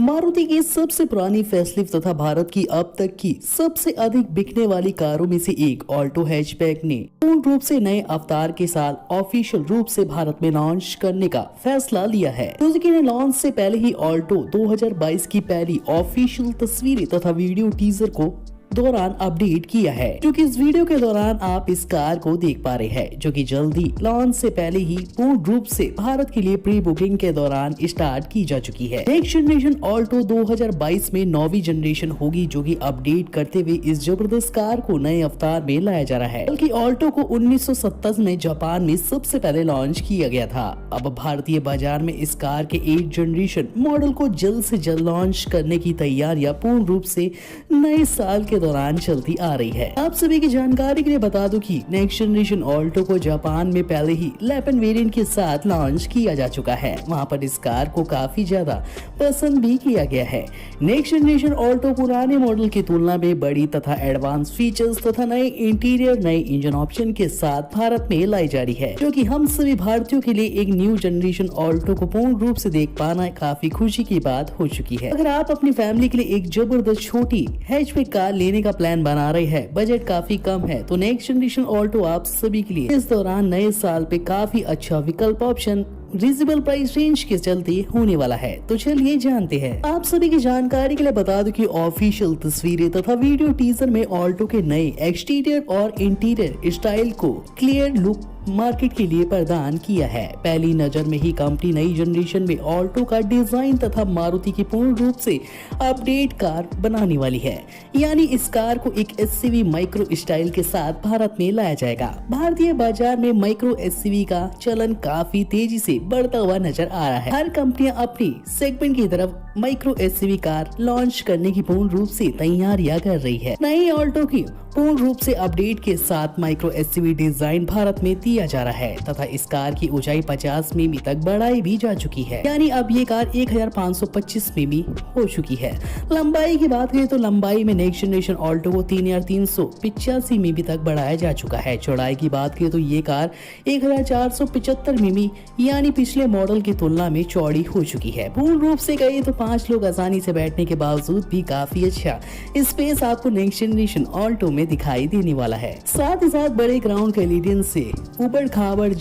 मारुति की सबसे पुरानी फेसलिफ्ट तथा भारत की अब तक की सबसे अधिक बिकने वाली कारों में से एक ऑल्टो हैचबैक ने पूर्ण रूप से नए अवतार के साथ ऑफिशियल रूप से भारत में लॉन्च करने का फैसला लिया है। सुजुकी ने लॉन्च से पहले ही ऑल्टो 2022 की पहली ऑफिशियल तस्वीरें तथा वीडियो टीजर को दौरान अपडेट किया है, क्योंकि इस वीडियो के दौरान आप इस कार को देख पा रहे हैं, जो कि जल्दी लॉन्च से पहले ही पूर्ण रूप से भारत के लिए प्री बुकिंग के दौरान स्टार्ट की जा चुकी है। नेक्स्ट जनरेशन ऑल्टो 2022 में 9वीं जनरेशन होगी, जो कि अपडेट करते हुए इस जबरदस्त कार को नए अवतार में लाया जा रहा है। बल्कि ऑल्टो को 1927 में जापान में सबसे पहले लॉन्च किया गया था। अब भारतीय बाजार में इस कार के 8 जनरेशन मॉडल को जल्द से जल्द लॉन्च करने की तैयारियां पूर्ण रूप से नए साल के दौरान चलती आ रही है। आप सभी की जानकारी के लिए बता दूं कि नेक्स्ट जनरेशन ऑल्टो को जापान में पहले ही लेपन वेरिएंट के साथ लॉन्च किया जा चुका है। वहां पर इस कार को काफी ज्यादा पसंद भी किया गया है। नेक्स्ट जनरेशन ऑल्टो पुराने मॉडल की तुलना में बड़ी तथा एडवांस फीचर्स तथा नए इंटीरियर, नए इंजन ऑप्शन के साथ भारत में लाई जा रही है, जो कि हम सभी भारतीयों के लिए एक न्यू जनरेशन ऑल्टो को पूर्ण रूप से देख पाना काफी खुशी की बात हो चुकी है। अगर आप अपनी फैमिली के लिए एक जबरदस्त छोटी हैचबैक कार लेने का प्लान बना रहे हैं, बजट काफी कम है, तो नेक्स्ट जनरेशन ऑल्टो आप सभी के लिए इस दौरान नए साल पे काफी अच्छा विकल्प ऑप्शन रीजनेबल प्राइस रेंज के चलते होने वाला है। तो चलिए जानते हैं। आप सभी की जानकारी के लिए बता दूं कि ऑफिशियल तस्वीरें तथा वीडियो टीजर में ऑल्टो के नए एक्सटीरियर और इंटीरियर स्टाइल को क्लियर लुक मार्केट के लिए प्रदान किया है। पहली नजर में ही कंपनी नई जनरेशन में ऑल्टो का डिजाइन तथा मारुति की पूर्ण रूप से अपडेट कार बनाने वाली है। यानी इस कार को एक एसयूवी माइक्रो स्टाइल के साथ भारत में लाया जाएगा। भारतीय बाजार में माइक्रो एसयूवी का चलन काफी तेजी से बढ़ता हुआ नजर आ रहा है। हर कंपनियां अपनी सेगमेंट की तरफ माइक्रो एसयूवी कार लॉन्च करने की पूर्ण रूप से तैयारियां कर रही है। नई ऑल्टो की पूर्ण रूप से अपडेट के साथ माइक्रो एसयूवी डिजाइन भारत में दिया जा रहा है तथा इस कार की ऊंचाई 50 मिमी तक बढ़ाई भी जा चुकी है। यानी अब ये कार 1525 मिमी हो चुकी है। लंबाई की बात करें तो लंबाई में नेक्स्ट जनरेशन ऑल्टो को 3385 मिमी तक बढ़ाया जा चुका है। चौड़ाई की बात करें तो ये कार 1475 मिमी यानी पिछले मॉडल की तुलना में चौड़ी हो चुकी है। पूर्ण रूप से कहें तो 5 लोग आसानी से बैठने के बावजूद भी काफी अच्छा स्पेस आपको नेक्स्ट जनरेशन ऑल्टो में दिखाई देने वाला है। साथ ही साथ बड़े ग्राउंड क्लियरेंस से ऊबड़ खाबड़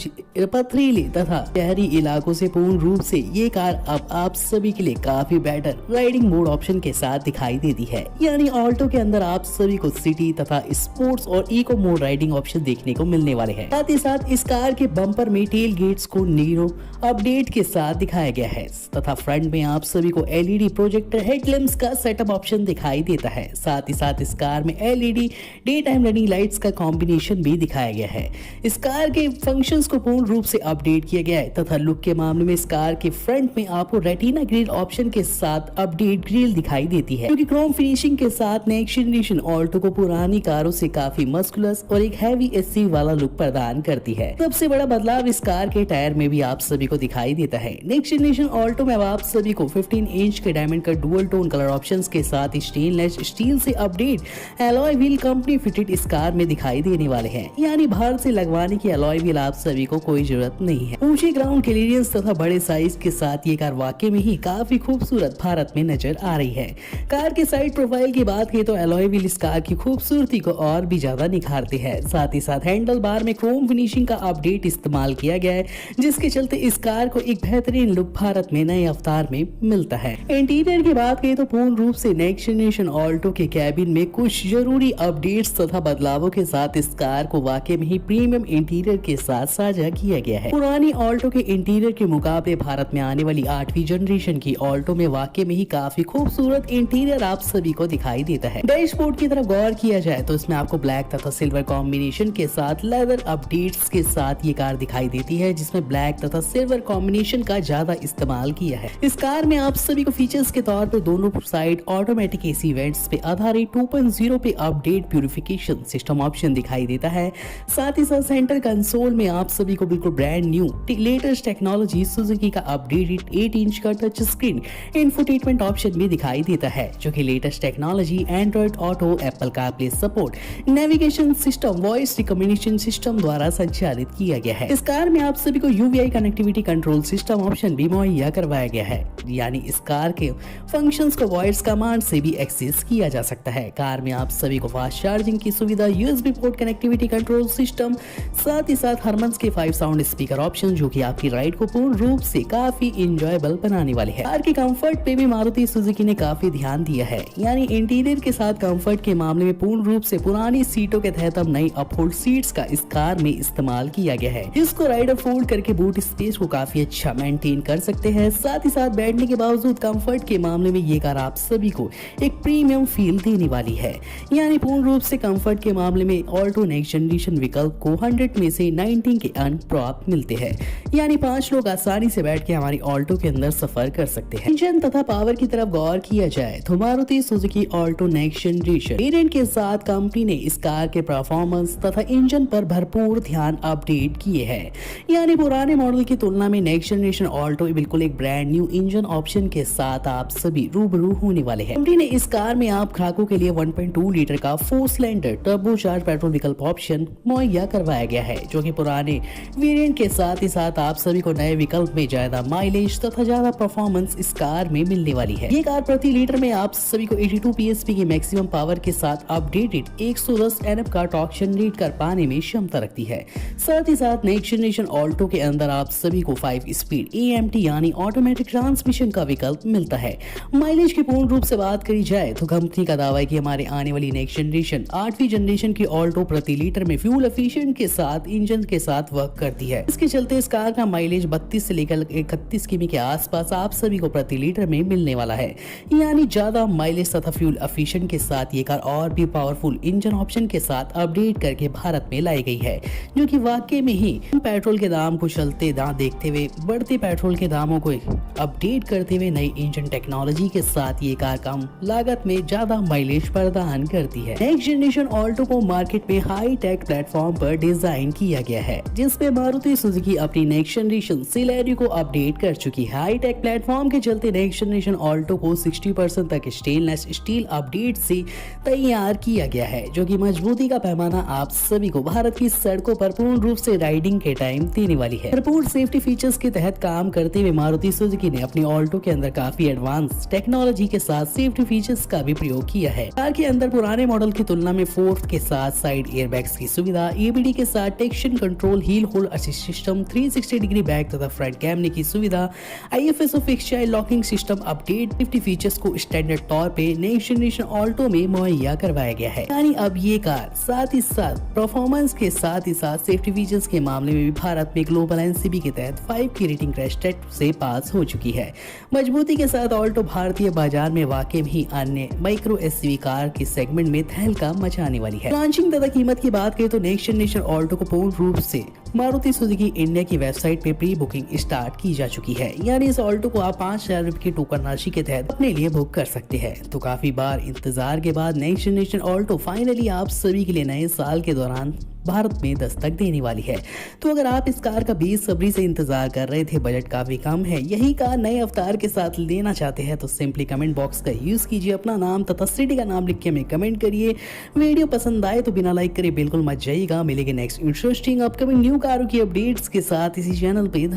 पथरीले तथा शहरी इलाकों से पूर्ण रूप से ये कार अब आप सभी के लिए काफी बेटर राइडिंग मोड ऑप्शन के साथ दिखाई देती है। यानी ऑल्टो के अंदर आप सभी को सिटी तथा स्पोर्ट्स और इको मोड राइडिंग ऑप्शन देखने को मिलने वाले हैं। साथ ही साथ इस कार के बम्पर में टेल गेट्स को नीरो अपडेट के साथ दिखाया गया है तथा फ्रंट में आप सभी को एलईडी प्रोजेक्टर हेडलैम्प्स का सेटअप ऑप्शन दिखाई देता है। साथ ही साथ इस कार में LED day time running lights का कॉम्बिनेशन भी दिखाया गया है। इस कार के फंक्शंस को पूर्ण रूप से अपडेट किया गया है तथा लुक के मामले में इस कार के फ्रंट में आपको रेटिना ग्रिल ऑप्शन के साथ अपडेट ग्रिल दिखाई देती है, क्योंकि क्रोम फिनिशिंग के साथ नेक्स्ट जनरेशन ऑल्टो को पुरानी कारों से काफी मस्कुलस और एक हैवी एसयूवी वाला लुक प्रदान करती है। सबसे बड़ा बदलाव इस कार के टायर में भी आप सभी को दिखाई देता है। नेक्स्ट जनरेशन ऑल्टो में अब आप सभी को 15 इंच के डायमंड का डुअल टोन कलर ऑप्शंस के साथ स्टेनलेस स्टील से update alloy wheel company fitted इस कार में दिखाई देने वाले हैं। यानी बाहर से लगवाने की एलॉय व्हील आप सभी को कोई जरूरत नहीं है। ऊंची ग्राउंड क्लियरेंस तथा बड़े साइज के साथ ये कार वाकई में ही काफी खूबसूरत भारत में नजर आ रही है। कार के साइड प्रोफाइल की बात करें तो एलॉय व्हील इस कार की खूबसूरती को और भी ज्यादा निखारते हैं। साथ ही साथ हैंडल बार में क्रोम फिनिशिंग का अपडेट इस्तेमाल किया गया है, जिसके चलते इस कार को एक बेहतरीन लुक भारत में नए अवतार में मिलता है। इंटीरियर की बात करें तो पूर्ण रूप से नेक्स्ट जनरेशन ऑल्टो के कैबिन में कुछ जरूरी अपडेट्स तथा बदलावों के साथ इस कार को वाकई में ही प्रीमियम इंटीरियर के साथ साझा किया गया है। पुरानी ऑल्टो के इंटीरियर के मुकाबले भारत में आने वाली 8वीं जनरेशन की ऑल्टो में वाकई में ही काफी खूबसूरत इंटीरियर आप सभी को दिखाई देता है। डैशबोर्ड की तरफ गौर किया जाए तो इसमें आपको ब्लैक तथा सिल्वर कॉम्बिनेशन के साथ लेदर अपडेट्स के साथ ये कार दिखाई देती है, जिसमें ब्लैक तथा सिल्वर कॉम्बिनेशन का ज्यादा इस्तेमाल किया है। इस कार में आप सभी को फीचर्स के तौर पर दोनों साइड ऑटोमेटिक एसी वेंट्स पे आधारित 2.0 पे अपडेट प्यूरिफिकेशन सिस्टम ऑप्शन दिखाई देता है। साथ ही साथ सेंटर कंसोल में आप सभी को बिल्कुल brand new latest technology Suzuki का अपडेटेड 8 इंच का टच स्क्रीन इंफोटेनमेंट ऑप्शन भी दिखाई देता है, जो कि latest technology Android auto, Apple CarPlay support, navigation system, voice recognition system द्वारा संचालित किया गया है। इस कार में आप सभी को UVI connect connectivity control system option भी मुहैया करवाया गया है, यानी इस कार के फंक्शंस को वॉइस कमांड से भी एक्सेस किया जा सकता है। कार में आप सभी को फास्ट चार्जिंग की सुविधा, USB port connectivity control system, साथ ही साथ हरमन्स के 5 साउंड स्पीकर ऑप्शन, जो कि आपकी राइड को पूर्ण रूप से काफी इंजॉयबल बनाने वाले हैं। कार के कंफर्ट पे भी मारुति सुजुकी ने काफी ध्यान दिया है, यानी इंटीरियर के साथ कंफर्ट के मामले में पूर्ण रूप से पुरानी सीटों के तहत अब नई अपहोल्ड सीट्स का इस कार में इस्तेमाल किया गया है, जिसको राइडर फोल्ड करके बूट स्पेस को काफी अच्छा मेंटेन कर सकते हैं। साथ ही साथ बैठने के बावजूद कंफर्ट के मामले में ये कार आप सभी को एक प्रीमियम फील देने वाली है, यानी पूर्ण रूप से कंफर्ट के मामले में ऑल्टो नेक्स्ट जनरेशन विकल्प को 100 में से 19 के अंक प्राप्त मिलते हैं, यानी 5 लोग आसानी से बैठ के हमारी ऑल्टो के अंदर सफर कर सकते हैं। इंजन तथा पावर की तरफ गौर किया जाए तो Maruti Suzuki Alto next generation variant के साथ कंपनी ने इस कार के परफॉर्मेंस तथा इंजन पर भरपूर ध्यान अपडेट किए हैं, यानी पुराने मॉडल की तुलना में नेक्स्ट जनरेशन ऑल्टो बिल्कुल एक ब्रांड न्यू इंजन ऑप्शन के साथ आप सभी रूबरू होने वाले हैं। कंपनी ने इस कार में आप ग्राहकों के लिए 1.2 लीटर का 4 सिलेंडर टर्बोचार्ज पेट्रोल विकल्प ऑप्शन मुहैया करवाया गया है, जो कि पुराने वेरिएंट के साथ ही साथ आप सभी को नए विकल्प में ज्यादा माइलेज तथा ज्यादा परफॉर्मेंस इस कार में मिलने वाली है। ये कार प्रति लीटर में आप सभी को 82 psp की मैक्सिमम पावर के साथ अपडेटेड 110 Nm का टॉर्क जनरेट कर पाने में क्षमता रखती है। साथ ही साथ नेक्स्ट जनरेशन ऑल्टो के अंदर आप सभी को 5 स्पीड AMT यानी ऑटोमेटिक ट्रांसमिशन का विकल्प मिलता है। माइलेज की पूर्ण रूप से बात करी जाए तो कंपनी का दावा है कि हमारे आने वाली नेक्स्ट जनरेशन 8वीं जनरेशन की ऑल्टो प्रति लीटर में फ्यूल एफिशिएंट के साथ इंजन के साथ वर्क करती है। इसके चलते इस कार का माइलेज 32 से लेकर 31 किमी के आसपास आप सभी को प्रति लीटर में मिलने वाला है, यानी ज्यादा माइलेज तथा फ्यूल एफिशिएंट के साथ ये कार और भी पावरफुल इंजन ऑप्शन के साथ अपडेट करके भारत में लाई गई है, जो कि वाकई में ही पेट्रोल के दाम को चलते देखते हुए बढ़ते पेट्रोल के दामों को अपडेट करते हुए नई इंजन टेक्नोलॉजी के साथ ये कार कम लागत में ज्यादा माइलेज प्रदान करती है। नेक्स्ट जनरेशन ऑल्टो को मार्केट में हाई टेक प्लेटफॉर्म पर डिजाइन किया गया है, जिसमें मारुति सुजुकी अपनी नेक्स्ट जनरेशन सिलेरियो को अपडेट कर चुकी है। हाई टेक प्लेटफॉर्म के चलते नेक्स्ट जनरेशन ऑल्टो को 60% तक स्टेनलेस स्टील अपडेट से तैयार किया गया है, जो कि मजबूती का पैमाना आप सभी को भारत की सड़कों पर पूर्ण रूप से राइडिंग के टाइम देने वाली है। भरपूर सेफ्टी फीचर्स के तहत काम करते हुए मारुति सुजुकी ने अपनी ऑल्टो के अंदर काफी एडवांस टेक्नोलॉजी के साथ सेफ्टी फीचर्स का भी प्रयोग किया है। कार के अंदर पुराने मॉडल की तुलना में फोर्थ के साथ साइड एयरबैग्स की सुविधा, ABD के साथ traction control, hill hold assist system, 360 degree back तथा फ्रंट कैमरे की सुविधा, IFSO fix child locking system update, safety features को स्टैंडर्ड तौर पे नेक्स्ट जनरेशन ऑल्टो में मुहैया करवाया गया है। यानी अब ये कार साथ ही साथ परफॉर्मेंस के साथ ही साथ सेफ्टी फीचर्स के मामले में भी भारत में ग्लोबल NCB के तहत 5 की रेटिंग टेस्ट से पास हो चुकी है। मजबूती के साथ ऑल्टो भारतीय बाजार में वाकई ही अन्य माइक्रो SUV कार के सेगमेंट में तहलका मचाने वाली है। लॉन्चिंग तथा कीमत की बात करें तो नेक्स्ट जनरेशन ऑल्टो को पूर्ण रूप से मारुति सुजुकी इंडिया की वेबसाइट पे प्री बुकिंग स्टार्ट की जा चुकी है, यानी इस ऑल्टो को आप 5,000 रुपए की टोकन राशि के तहत अपने लिए बुक कर सकते हैं। तो काफी बार इंतजार के बाद नेक्स्ट जनरेशन ऑल्टो फाइनली आप सभी के लिए नए साल के दौरान भारत में दस्तक देने वाली है। तो अगर आप इस कार का बेसब्री से इंतजार कर रहे थे, बजट काफी कम है, यही कार नए अवतार के साथ लेना चाहते हैं, तो सिंपली कमेंट बॉक्स का यूज कीजिए, अपना नाम तथा सिटी का नाम लिख के हमें कमेंट करिए। वीडियो पसंद आए तो बिना लाइक करे बिल्कुल मत जाइएगा। मिलेंगे नेक्स्ट इंटरेस्टिंग अपकमिंग न्यू कारों की अपडेट्स के साथ इसी चैनल पे।